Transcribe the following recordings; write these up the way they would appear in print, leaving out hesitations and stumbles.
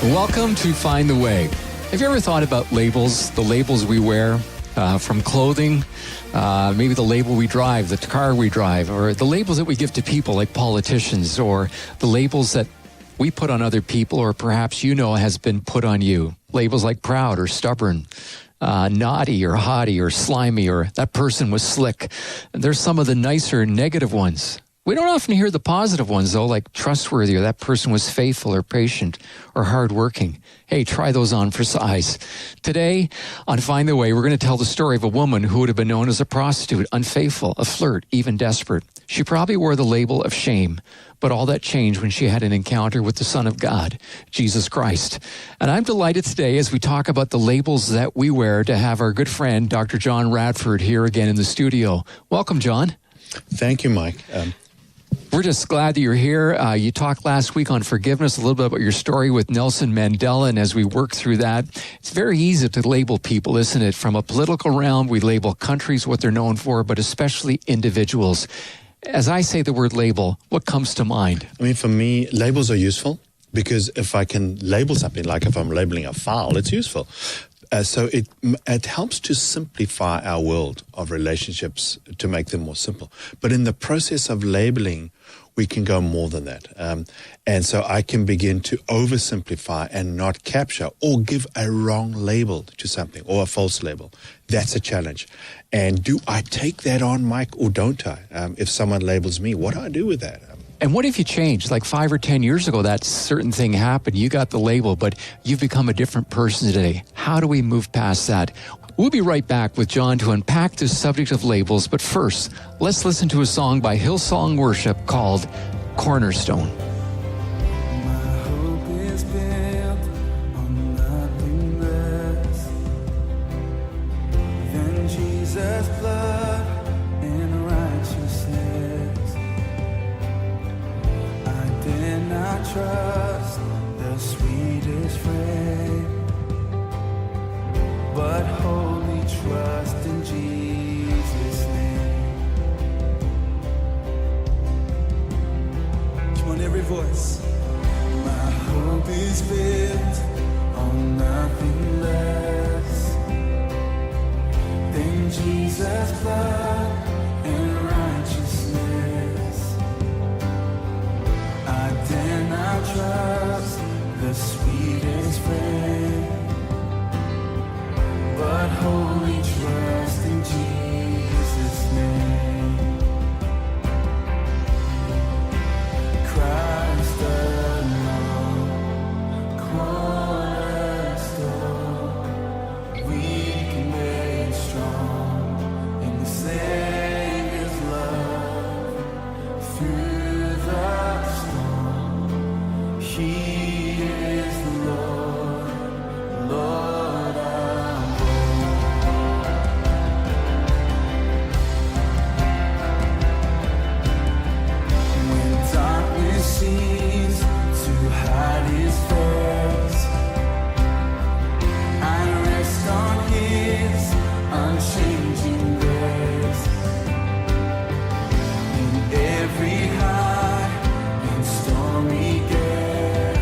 Welcome to Find the Way. Have you ever thought about labels, the labels we wear, from clothing, maybe the label we drive, the car we drive, or the labels that we give to people like politicians, or the labels that we put on other people, or perhaps has been put on you. Labels like proud or stubborn, naughty or haughty or slimy, or that person was slick. There's some of the nicer negative ones. We don't often hear the positive ones, though, like trustworthy, or that person was faithful or patient or hardworking. Hey, try those on for size. Today, on Find the Way, we're going to tell the story of a woman who would have been known as a prostitute, unfaithful, a flirt, even desperate. She probably wore the label of shame, but all that changed when she had an encounter with the Son of God, Jesus Christ. And I'm delighted today, as we talk about the labels that we wear, to have our good friend, Dr. John Radford, here again in the studio. Welcome, John. Thank you, Mike. We're just glad that you're here. You talked last week on forgiveness, a little bit about your story with Nelson Mandela, and as we work through that, it's very easy to label people, isn't it? From a political realm, we label countries, what they're known for, but especially individuals. As I say the word label, what comes to mind? I mean, for me, labels are useful because if I can label something, like if I'm labeling a file, it's useful. So it helps to simplify our world of relationships, to make them more simple. But in the process of labeling, we can go more than that. And so I can begin to oversimplify and not capture or give a wrong label to something, or a false label. That's a challenge. And do I take that on, Mike, or don't I? If someone labels me, what do I do with that? And what if you changed? Like 5 or 10 years ago, that certain thing happened. You got the label, but you've become a different person today. How do we move past that? We'll be right back with John to unpack this subject of labels. But first, let's listen to a song by Hillsong Worship called Cornerstone. My hope is built on nothing less than Jesus' blood and righteousness. I dare not trust the sweetest frame, but wholly trust in Jesus' name. Come on, every voice. My hope is built on nothing less than Jesus' blood and righteousness. I dare not trust the sweetest friend, but wholly trust in Jesus' name. Christ alone, cornerstone, weak and made strong in the Savior's love. Through the storm, He is the Lord, Lord our seems to hide His face, I rest on His unchanging grace. In every high and stormy gale,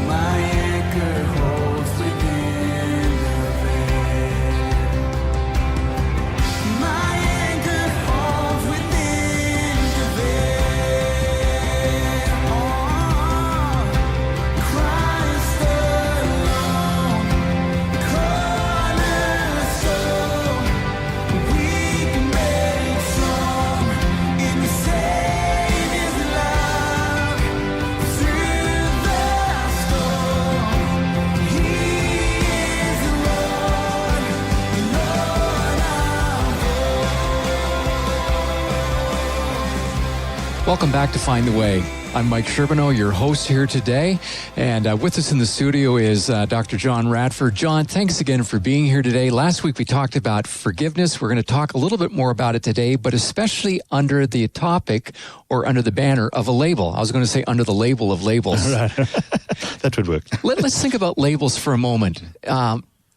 my anchor holds within the veil. My anchor holds within the veil. Welcome back to Find the Way. I'm Mike Sherbono, your host here today. And with us in the studio is Dr. John Radford. John, thanks again for being here today. Last week we talked about forgiveness. We're going to talk a little bit more about it today, but especially under the topic or under the banner of a label. I was going to say under the label of labels. That would work. Let's think about labels for a moment.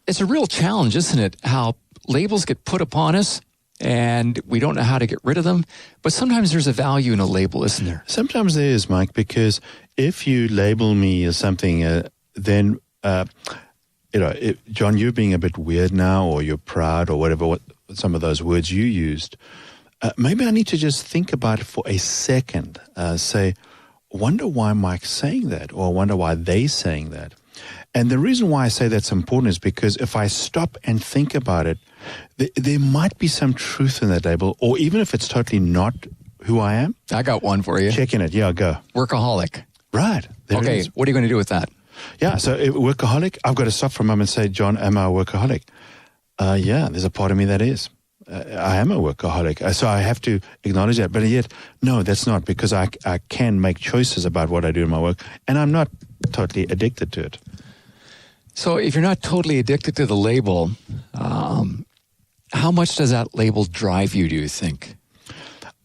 It's a real challenge, isn't it? How labels get put upon us. and we don't know how to get rid of them. But sometimes there's a value in a label, isn't there? Sometimes there is, Mike, because if you label me as something, then, John, you're being a bit weird now, or you're proud, or whatever, what some of those words you used. Maybe I need to just think about it for a second. Say, wonder why Mike's saying that, or wonder why they're saying that. And the reason why I say that's important is because if I stop and think about it, there might be some truth in that label, or even if it's totally not who I am. I got one for you. Check in it. Yeah, go. Workaholic. Right. Okay, what are you going to do with that? Yeah, so workaholic, I've got to stop for a moment and say, John, am I a workaholic? Yeah, there's a part of me that is. I am a workaholic. So I have to acknowledge that. But yet, no, that's not, because I can make choices about what I do in my work, and I'm not totally addicted to it. So if you're not totally addicted to the label, how much does that label drive you, do you think?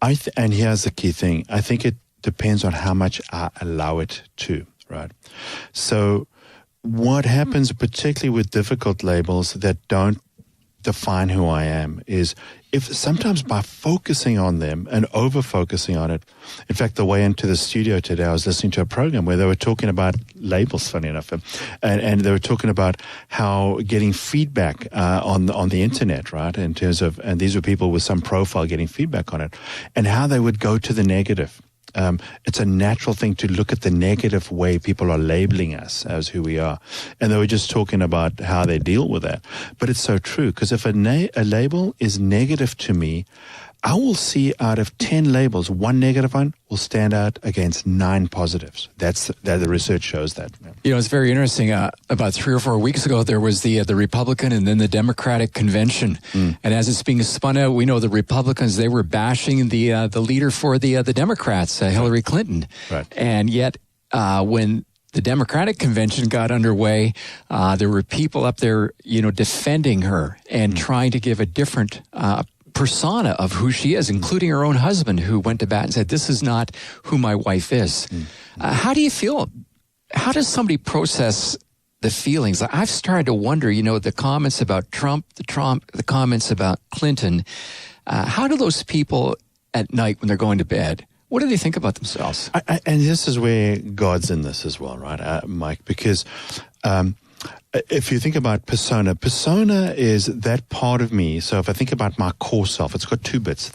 And here's the key thing. I think it depends on how much I allow it to, right? So what happens, particularly with difficult labels that don't define who I am, is if sometimes by focusing on them and over-focusing on it. In fact, the way into the studio today, I was listening to a program where they were talking about labels, funny enough, and they were talking about how getting feedback on the internet, right, in terms of, and these were people with some profile getting feedback on it, and how they would go to the negative. It's a natural thing to look at the negative way people are labeling us as who we are. And they were just talking about how they deal with that. But it's so true, because if a label is negative to me, I will see out of 10 labels, one negative one will stand out against 9 positives. The research shows that. You know, it's very interesting. About 3 or 4 weeks ago, there was the Republican and then the Democratic convention. And as it's being spun out, we know the Republicans, they were bashing the leader for the Democrats, Hillary Clinton. Right. And yet, when the Democratic convention got underway, there were people up there, defending her and trying to give a different persona of who she is, including her own husband, who went to bat and said, "This is not who my wife is." How do you feel? How does somebody process the feelings? I've started to wonder, the comments about Trump, the comments about Clinton. How do those people at night when they're going to bed, what do they think about themselves? And this is where God's in this as well, right, Mike? Because if you think about persona is that part of me. So if I think about my core self, it's got 2 bits.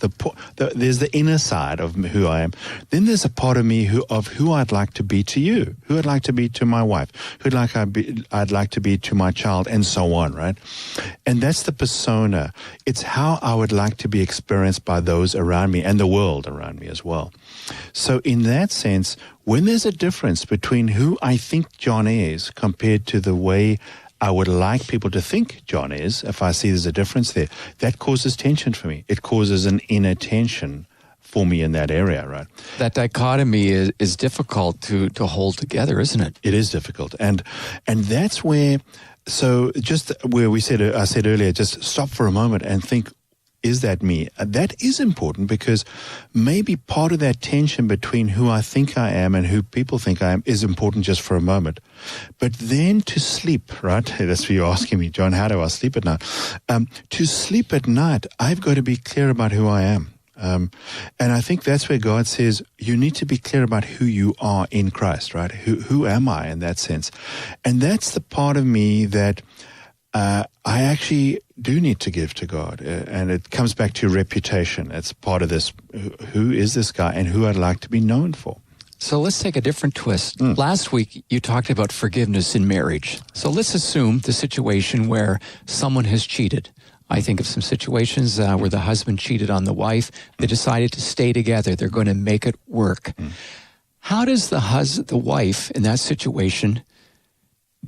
There's the inner side of who I am. Then there's a part of me who I'd like to be to you, who I'd like to be to my wife, I'd like to be to my child, and so on, right? And that's the persona. It's how I would like to be experienced by those around me and the world around me as well. So in that sense, when there's a difference between who I think John is compared to the way I would like people to think John is, if I see there's a difference there, that causes tension for me. It causes an inner tension for me in that area, right? That dichotomy is difficult to hold together, isn't it? It is difficult. And that's where, so just where I said earlier, just stop for a moment and think, is that me? That is important, because maybe part of that tension between who I think I am and who people think I am is important just for a moment. But then to sleep, right? That's what you're asking me, John, how do I sleep at night? To sleep at night, I've got to be clear about who I am. And I think that's where God says you need to be clear about who you are in Christ, right? Who am I in that sense? And that's the part of me that I actually do need to give to God. And it comes back to reputation. It's part of this. Who is this guy and who I'd like to be known for? So let's take a different twist. Last week, you talked about forgiveness in marriage. So let's assume the situation where someone has cheated. I think of some situations where the husband cheated on the wife. They decided to stay together. They're going to make it work. How does the wife in that situation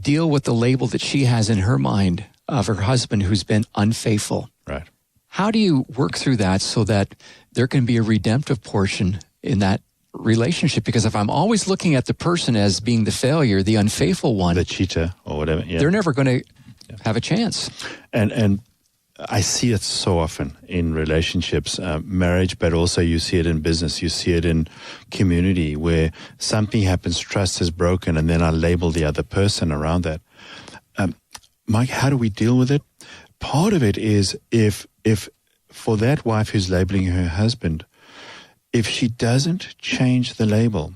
deal with the label that she has in her mind of her husband who's been unfaithful? Right. How do you work through that so that there can be a redemptive portion in that relationship? Because if I'm always looking at the person as being the failure, the unfaithful one, the cheater or whatever, they're never going to have a chance. And I see it so often in relationships, marriage, but also you see it in business, you see it in community, where something happens, trust is broken, and then I label the other person around that. Mike, how do we deal with it? Part of it is if for that wife who's labeling her husband, if she doesn't change the label,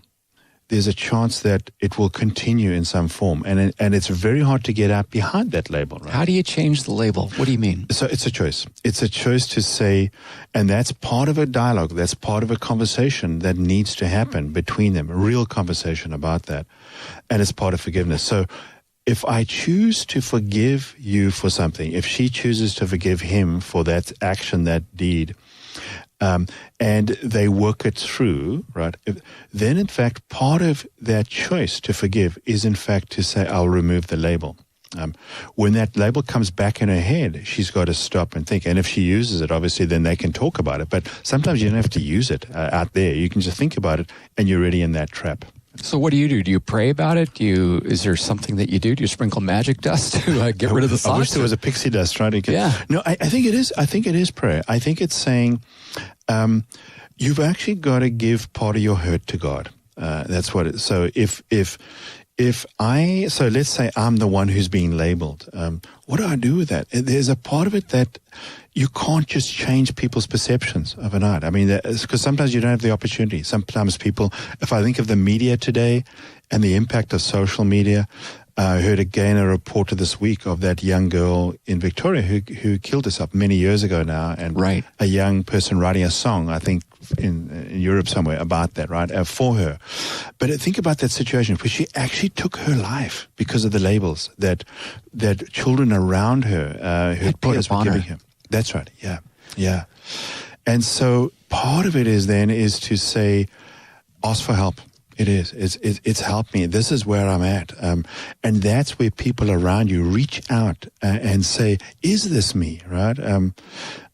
there's a chance that it will continue in some form. And it's very hard to get out behind that label, right? How do you change the label? What do you mean? So it's a choice. It's a choice to say, and that's part of a dialogue, that's part of a conversation that needs to happen between them, a real conversation about that. And it's part of forgiveness. So if I choose to forgive you for something, if she chooses to forgive him for that action, that deed, and they work it through, right? Then, in fact, part of that choice to forgive is, in fact, to say, I'll remove the label. When that label comes back in her head, she's got to stop and think. And if she uses it, obviously, then they can talk about it. But sometimes you don't have to use it out there. You can just think about it, and you're already in that trap. So what do? Do you pray about it? Is there something that you do? Do you sprinkle magic dust to get rid of the thoughts? I wish there was a pixie dust, right? Yeah. No, I think it is. I think it is prayer. I think it's saying you've actually got to give part of your hurt to God. That's what it is. So so let's say I'm the one who's being labeled. What do I do with that? There's a part of it that you can't just change people's perceptions overnight. I mean, because sometimes you don't have the opportunity. Sometimes people, if I think of the media today and the impact of social media, I heard again a report this week of that young girl in Victoria who killed herself many years ago now, and right. A young person writing a song, I think in Europe somewhere, about that, right, for her. But think about that situation where she actually took her life because of the labels that children around her, her peers were giving her. That's right, yeah. And so part of it is to say, ask for help. It is. It's helped me. This is where I'm at. And that's where people around you reach out and say, is this me, right?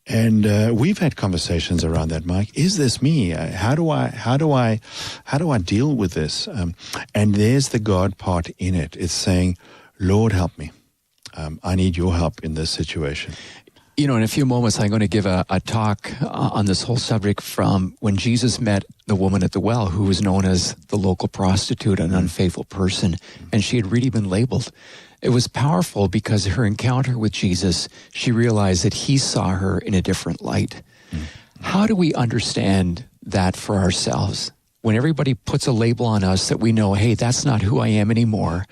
And we've had conversations around that, Mike. Is this me? How do I deal with this? And there's the God part in it. It's saying, Lord, help me. I need your help in this situation. You know, in a few moments, I'm going to give a talk on this whole subject from when Jesus met the woman at the well, who was known as the local prostitute, an unfaithful person, and she had really been labeled. It was powerful because her encounter with Jesus, she realized that he saw her in a different light. How do we understand that for ourselves? When everybody puts a label on us that we know, hey, that's not who I am anymore,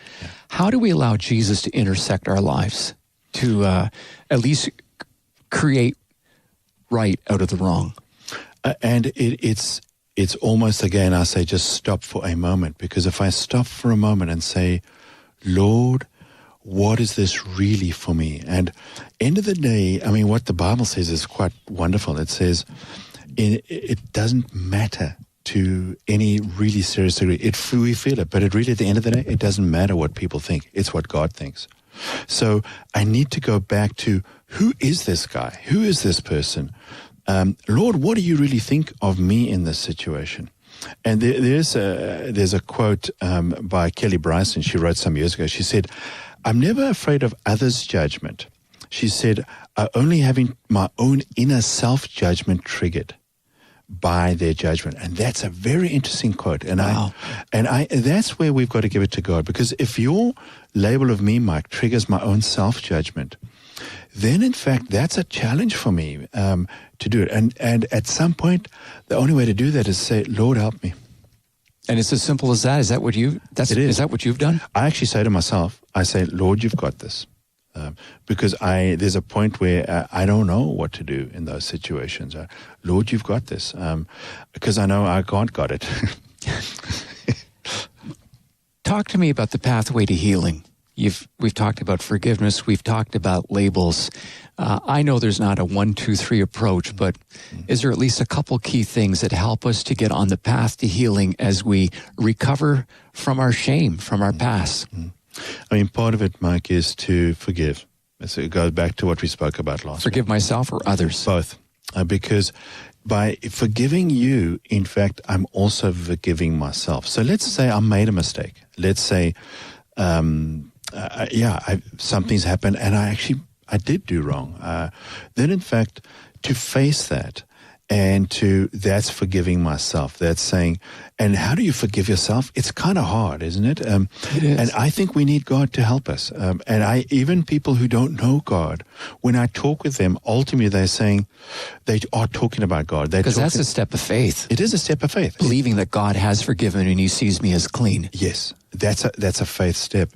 how do we allow Jesus to intersect our lives, to at least create right out of the wrong? And it's almost, again, I say just stop for a moment, because if I stop for a moment and say, Lord, what is this really for me? And end of the day, I mean, what the Bible says is quite wonderful. It says it doesn't matter to any really serious degree. We feel it, but it really, at the end of the day, it doesn't matter what people think. It's what God thinks. So I need to go back to, who is this guy? Who is this person? Lord, what do you really think of me in this situation? And there's a quote by Kelly Bryson. She wrote some years ago. She said, I'm never afraid of others' judgment. She said, only having my own inner self-judgment triggered by their judgment. And that's a very interesting quote. And wow. That's where we've got to give it to God. Because if your label of me, Mike, triggers my own self-judgment, then in fact that's a challenge for me to do it. And at some point, the only way to do that is say, Lord, help me. And it's as simple as that. Is that what you've done? I actually say to myself, I say, Lord, you've got this. Because there's a point where I don't know what to do in those situations. Lord, you've got this. Because I know I can't got it. Talk to me about the pathway to healing. We've talked about forgiveness. We've talked about labels. I know there's not a 1, 2, 3 approach, but is there at least a couple key things that help us to get on the path to healing as we recover from our shame, from our past? I mean, part of it, Mike, is to forgive. So it goes back to what we spoke about last week. Forgive myself or others? Both. Because by forgiving you, in fact, I'm also forgiving myself. So let's say I made a mistake. Let's say, something's happened and I did do wrong. Then, in fact, to face that And that's forgiving myself. That's saying, and how do you forgive yourself? It's kind of hard, isn't it? It is. And I think we need God to help us. Even people who don't know God, when I talk with them, ultimately they're saying, they are talking about God. Because that's a step of faith. It is a step of faith. Believing that God has forgiven and he sees me as clean. Yes. That's a faith step,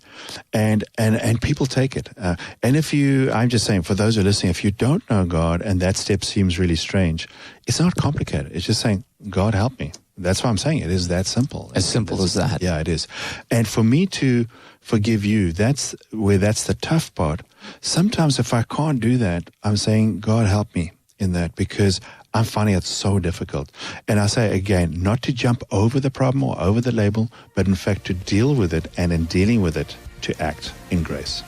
and people take it. And I'm just saying, for those who are listening, if you don't know God and that step seems really strange, it's not complicated. It's just saying, God help me. That's what I'm saying. It is that simple. As simple as that. Yeah, it is. And for me to forgive you, that's the tough part. Sometimes if I can't do that, I'm saying, God help me in that, because I'm finding it so difficult. And I say again, not to jump over the problem or over the label, but in fact to deal with it, and in dealing with it, to act in grace.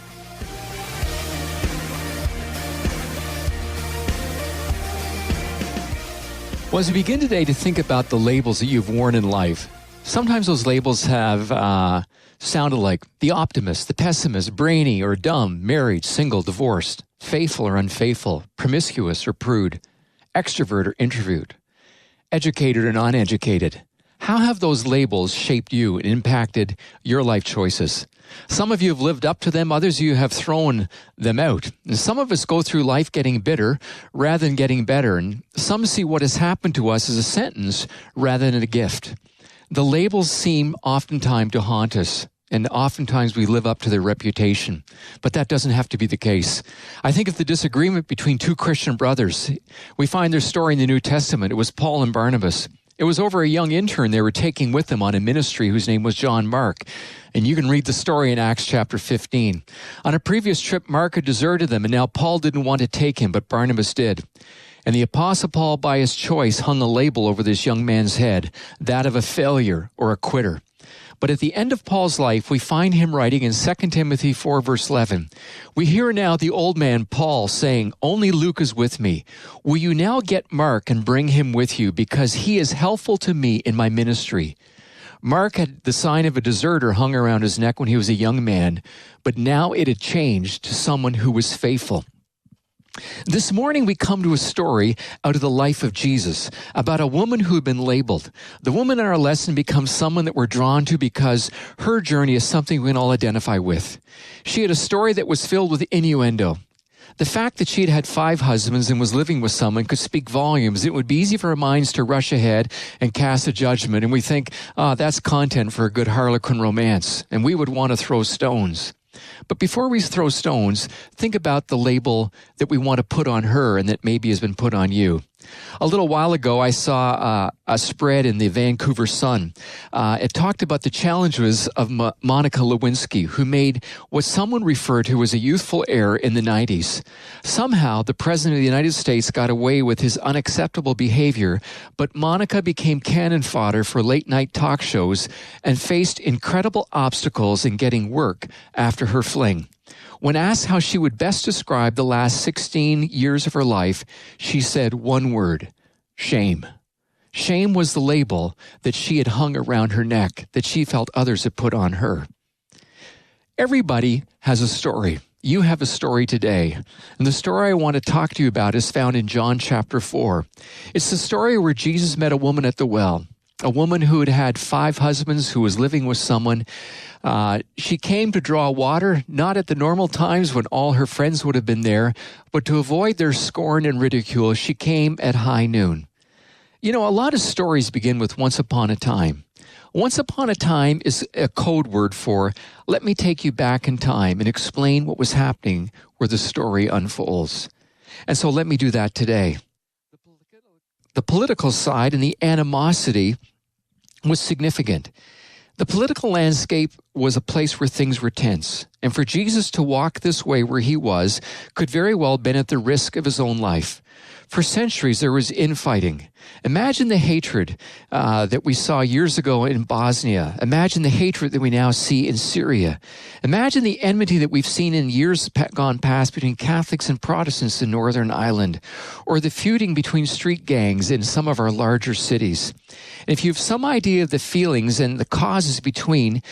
Well, as we begin today to think about the labels that you've worn in life, sometimes those labels have sounded like the optimist, the pessimist, brainy or dumb, married, single, divorced, faithful or unfaithful, promiscuous or prude, extrovert or introvert, educated or non-educated. How have those labels shaped you and impacted your life choices? Some of you have lived up to them, others of you have thrown them out. And some of us go through life getting bitter rather than getting better. And some see what has happened to us as a sentence rather than a gift. The labels seem oftentimes to haunt us, and oftentimes we live up to their reputation. But that doesn't have to be the case. I think of the disagreement between two Christian brothers. We find their story in the New Testament. It was Paul and Barnabas. It was over a young intern they were taking with them on a ministry whose name was John Mark. And you can read the story in Acts chapter 15. On a previous trip, Mark had deserted them, and now Paul didn't want to take him, but Barnabas did. And the Apostle Paul, by his choice, hung a label over this young man's head, that of a failure or a quitter. But at the end of Paul's life, we find him writing in 2 Timothy 4, verse 11, "We hear now the old man Paul saying, 'Only Luke is with me. Will you now get Mark and bring him with you, because he is helpful to me in my ministry?'" Mark had the sign of a deserter hung around his neck when he was a young man, but now it had changed to someone who was faithful. This morning we come to a story out of the life of Jesus about a woman who had been labeled. The woman in our lesson becomes someone that we're drawn to because her journey is something we can all identify with. She had a story that was filled with innuendo. The fact that she had had 5 husbands and was living with someone could speak volumes. It would be easy for our minds to rush ahead and cast a judgment, and we think, that's content for a good Harlequin romance, and we would want to throw stones. But before we throw stones, think about the label that we want to put on her and that maybe has been put on you. A little while ago, I saw a spread in the Vancouver Sun. It talked about the challenges of Monica Lewinsky, who made what someone referred to as a youthful error in the 90s. Somehow, the President of the United States got away with his unacceptable behavior, but Monica became cannon fodder for late-night talk shows and faced incredible obstacles in getting work after her fling. When asked how she would best describe the last 16 years of her life, she said one word: shame. Shame was the label that she had hung around her neck, that she felt others had put on her. Everybody has a story. You have a story today. And the story I want to talk to you about is found in John chapter 4. It's the story where Jesus met a woman at the well. A woman who had had 5 husbands, who was living with someone. She came to draw water, not at the normal times when all her friends would have been there, but to avoid their scorn and ridicule, she came at high noon. You know, a lot of stories begin with once upon a time. Once upon a time is a code word for, let me take you back in time and explain what was happening where the story unfolds. And so let me do that today. The political side and the animosity was significant. The political landscape was a place where things were tense, and for Jesus to walk this way where he was could very well have been at the risk of his own life. For centuries, there was infighting. Imagine the hatred that we saw years ago in Bosnia. Imagine the hatred that we now see in Syria. Imagine the enmity that we've seen in years gone past between Catholics and Protestants in Northern Ireland, or the feuding between street gangs in some of our larger cities. And if you have some idea of the feelings and the causes between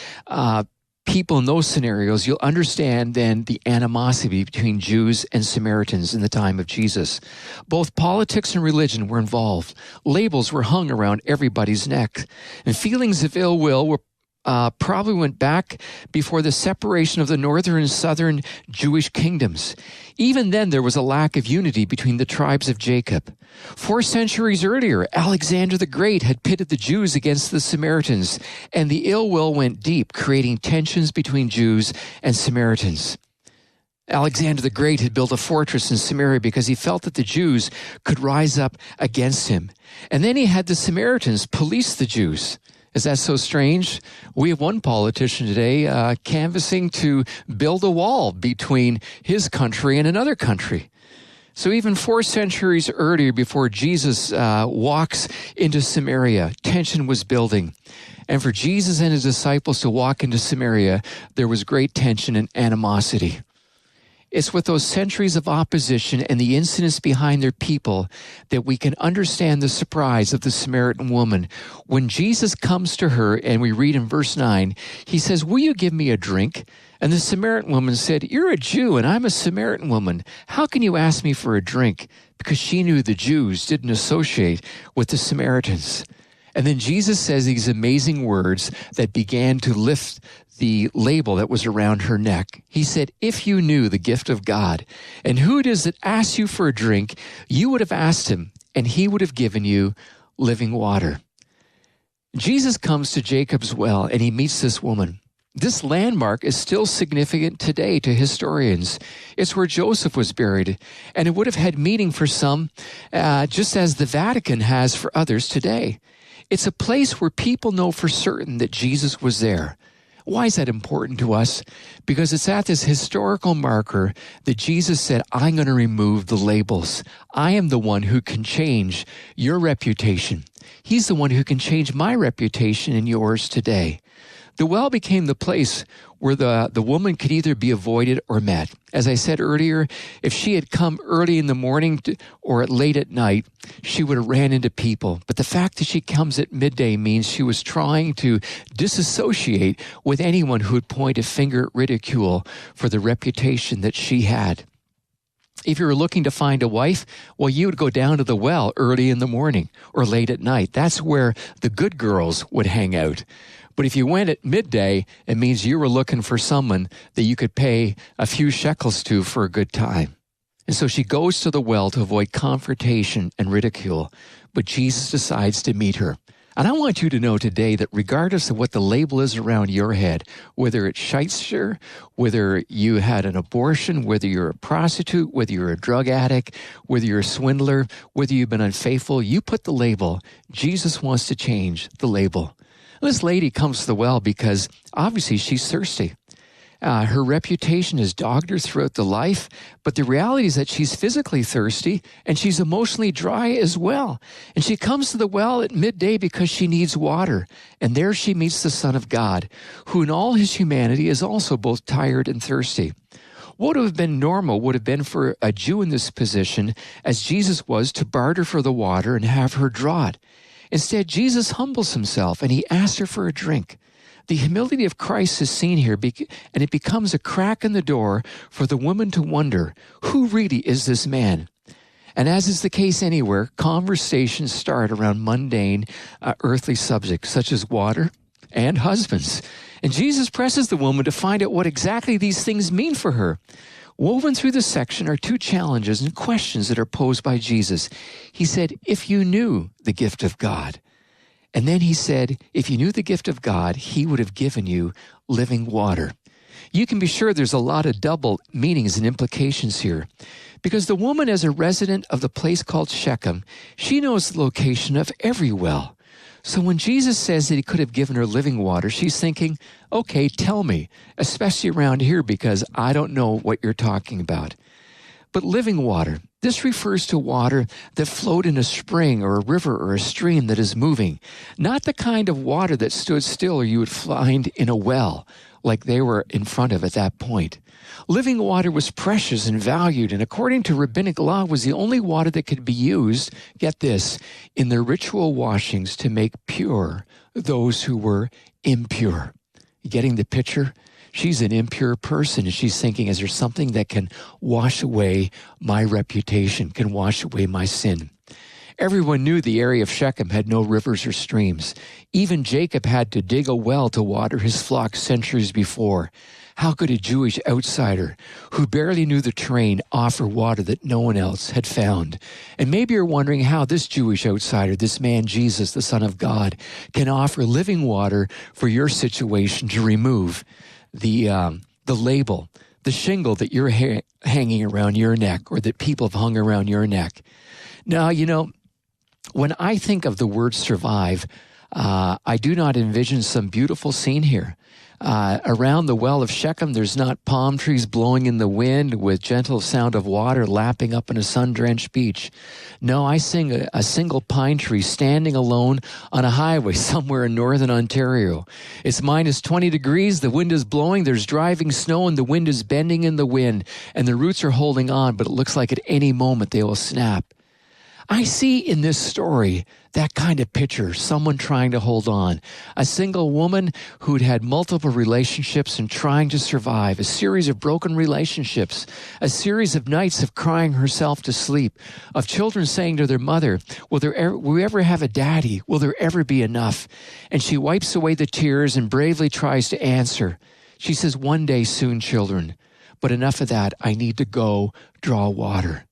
people in those scenarios, you'll understand then the animosity between Jews and Samaritans in the time of Jesus. Both politics and religion were involved. Labels were hung around everybody's neck. And feelings of ill will were probably went back before the separation of the northern and southern Jewish kingdoms. Even then, there was a lack of unity between the tribes of Jacob. 4 centuries earlier, Alexander the Great had pitted the Jews against the Samaritans, and the ill will went deep, creating tensions between Jews and Samaritans. Alexander the Great had built a fortress in Samaria because he felt that the Jews could rise up against him. And then he had the Samaritans police the Jews. Is that so strange? We have one politician today canvassing to build a wall between his country and another country. So even 4 centuries earlier, before Jesus walks into Samaria, tension was building. And for Jesus and his disciples to walk into Samaria, there was great tension and animosity. It's with those centuries of opposition and the incidents behind their people that we can understand the surprise of the Samaritan woman. When Jesus comes to her, and we read in verse 9, he says, "Will you give me a drink?" And the Samaritan woman said, "You're a Jew and I'm a Samaritan woman. How can you ask me for a drink?" Because she knew the Jews didn't associate with the Samaritans. And then Jesus says these amazing words that began to lift the label that was around her neck. He said, "If you knew the gift of God and who it is that asks you for a drink, you would have asked him and he would have given you living water." Jesus comes to Jacob's well and he meets this woman. This landmark is still significant today to historians. It's where Joseph was buried, and it would have had meaning for some, just as the Vatican has for others today. It's a place where people know for certain that Jesus was there. Why is that important to us? Because it's at this historical marker that Jesus said, "I'm going to remove the labels. I am the one who can change your reputation. He's the one who can change my reputation and yours today." The well became the place where the woman could either be avoided or met. As I said earlier, if she had come early in the morning or late at night, she would have ran into people. But the fact that she comes at midday means she was trying to disassociate with anyone who would point a finger at ridicule for the reputation that she had. If you were looking to find a wife, well, you would go down to the well early in the morning or late at night. That's where the good girls would hang out. But if you went at midday, it means you were looking for someone that you could pay a few shekels to for a good time. And so she goes to the well to avoid confrontation and ridicule. But Jesus decides to meet her. And I want you to know today that regardless of what the label is around your head, whether it's shyster, whether you had an abortion, whether you're a prostitute, whether you're a drug addict, whether you're a swindler, whether you've been unfaithful, you put the label. Jesus wants to change the label. This lady comes to the well because obviously she's thirsty. Her reputation has dogged her throughout the life, but the reality is that she's physically thirsty and she's emotionally dry as well. And she comes to the well at midday because she needs water. And there she meets the Son of God, who in all his humanity is also both tired and thirsty. What would have been normal would have been for a Jew in this position, as Jesus was, to barter for the water and have her draw it. Instead, Jesus humbles himself and he asks her for a drink. The humility of Christ is seen here, and it becomes a crack in the door for the woman to wonder, who really is this man? And as is the case anywhere, conversations start around mundane, earthly subjects such as water and husbands. And Jesus presses the woman to find out what exactly these things mean for her. Woven through this section are 2 challenges and questions that are posed by Jesus. He said, "If you knew the gift of God." And then he said, if you knew the gift of God, he would have given you living water. You can be sure there's a lot of double meanings and implications here. Because the woman, as a resident of the place called Shechem, she knows the location of every well. So when Jesus says that he could have given her living water, she's thinking, okay, tell me, especially around here because I don't know what you're talking about. But living water, this refers to water that flowed in a spring or a river or a stream that is moving, not the kind of water that stood still or you would find in a well like they were in front of at that point. Living water was precious and valued, and according to rabbinic law, was the only water that could be used, get this, in their ritual washings to make pure those who were impure. You getting the picture? She's an impure person. And she's thinking, is there something that can wash away my reputation, can wash away my sin? Everyone knew the area of Shechem had no rivers or streams. Even Jacob had to dig a well to water his flock centuries before. How could a Jewish outsider who barely knew the terrain offer water that no one else had found? And maybe you're wondering how this Jewish outsider, this man Jesus, the Son of God, can offer living water for your situation to remove the label, the shingle that you're hanging around your neck or that people have hung around your neck. Now, you know, when I think of the word survive, I do not envision some beautiful scene here. Around the well of Shechem, there's not palm trees blowing in the wind with gentle sound of water lapping up on a sun-drenched beach. No, I sing a single pine tree standing alone on a highway somewhere in northern Ontario. It's minus 20 degrees, the wind is blowing, there's driving snow, and the wind is bending in the wind, and the roots are holding on, but it looks like at any moment they will snap. I see in this story that kind of picture, someone trying to hold on. A single woman who'd had multiple relationships and trying to survive, a series of broken relationships, a series of nights of crying herself to sleep, of children saying to their mother, will we ever have a daddy? Will there ever be enough? And she wipes away the tears and bravely tries to answer. She says, one day soon, children, but enough of that. I need to go draw water.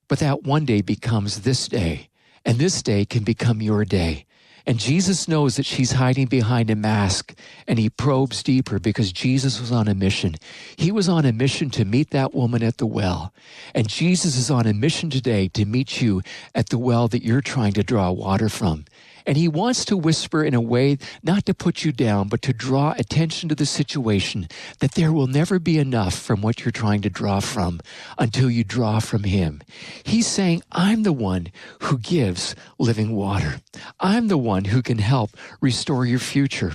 But that one day becomes this day, and this day can become your day. And Jesus knows that she's hiding behind a mask, and he probes deeper because Jesus was on a mission. He was on a mission to meet that woman at the well. And Jesus is on a mission today to meet you at the well that you're trying to draw water from. And he wants to whisper in a way not to put you down, but to draw attention to the situation, that there will never be enough from what you're trying to draw from until you draw from him. He's saying, I'm the one who gives living water. I'm the one who can help restore your future.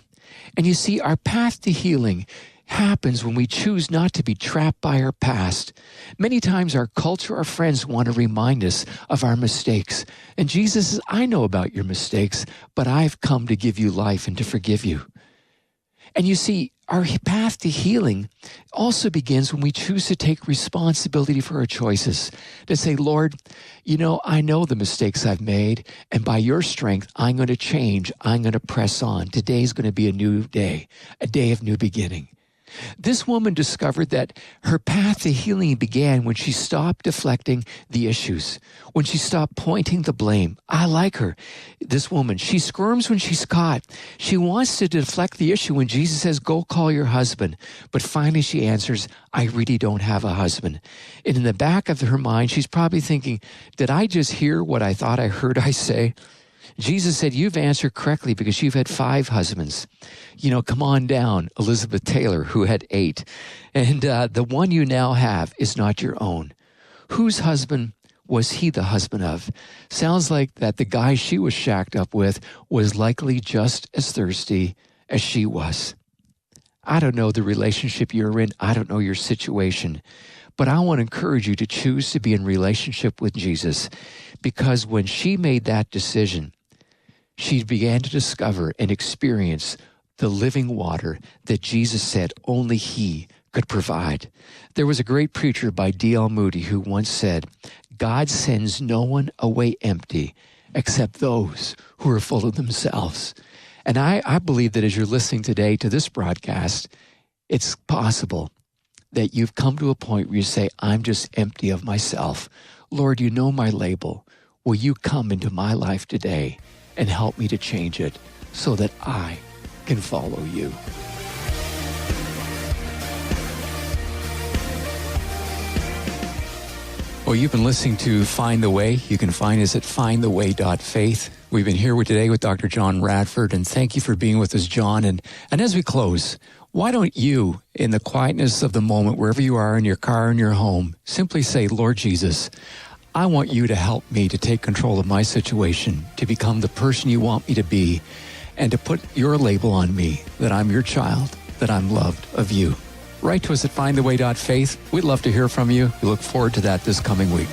And you see, our path to healing happens when we choose not to be trapped by our past. Many times our culture, our friends want to remind us of our mistakes. And Jesus says, I know about your mistakes, but I've come to give you life and to forgive you. And you see, our path to healing also begins when we choose to take responsibility for our choices. To say, Lord, you know, I know the mistakes I've made, and by your strength, I'm going to change. I'm going to press on. Today's going to be a new day, a day of new beginning. This woman discovered that her path to healing began when she stopped deflecting the issues, when she stopped pointing the blame. I like her. This woman, she squirms when she's caught. She wants to deflect the issue when Jesus says, go call your husband. But finally she answers, I really don't have a husband. And in the back of her mind, she's probably thinking, did I just hear what I thought I heard I say? Jesus said, you've answered correctly because you've had 5 husbands. You know, come on down, Elizabeth Taylor, who had 8. And the one you now have is not your own. Whose husband was he the husband of? Sounds like that the guy she was shacked up with was likely just as thirsty as she was. I don't know the relationship you're in. I don't know your situation. But I want to encourage you to choose to be in relationship with Jesus, because when she made that decision, she began to discover and experience the living water that Jesus said only he could provide. There was a great preacher by D.L. Moody who once said, God sends no one away empty except those who are full of themselves. And I believe that as you're listening today to this broadcast, it's possible that you've come to a point where you say, I'm just empty of myself. Lord, you know my label. Will you come into my life today and help me to change it so that I can follow you? Well, you've been listening to Find the Way. You can find us at FindTheWay.faith. We've been here today with Dr. John Radford, and thank you for being with us, John. And as we close, why don't you, in the quietness of the moment, wherever you are, in your car, in your home, simply say, Lord Jesus, I want you to help me to take control of my situation, to become the person you want me to be, and to put your label on me, that I'm your child, that I'm loved of you. Write to us at FindTheWay.faith. We'd love to hear from you. We look forward to that this coming week.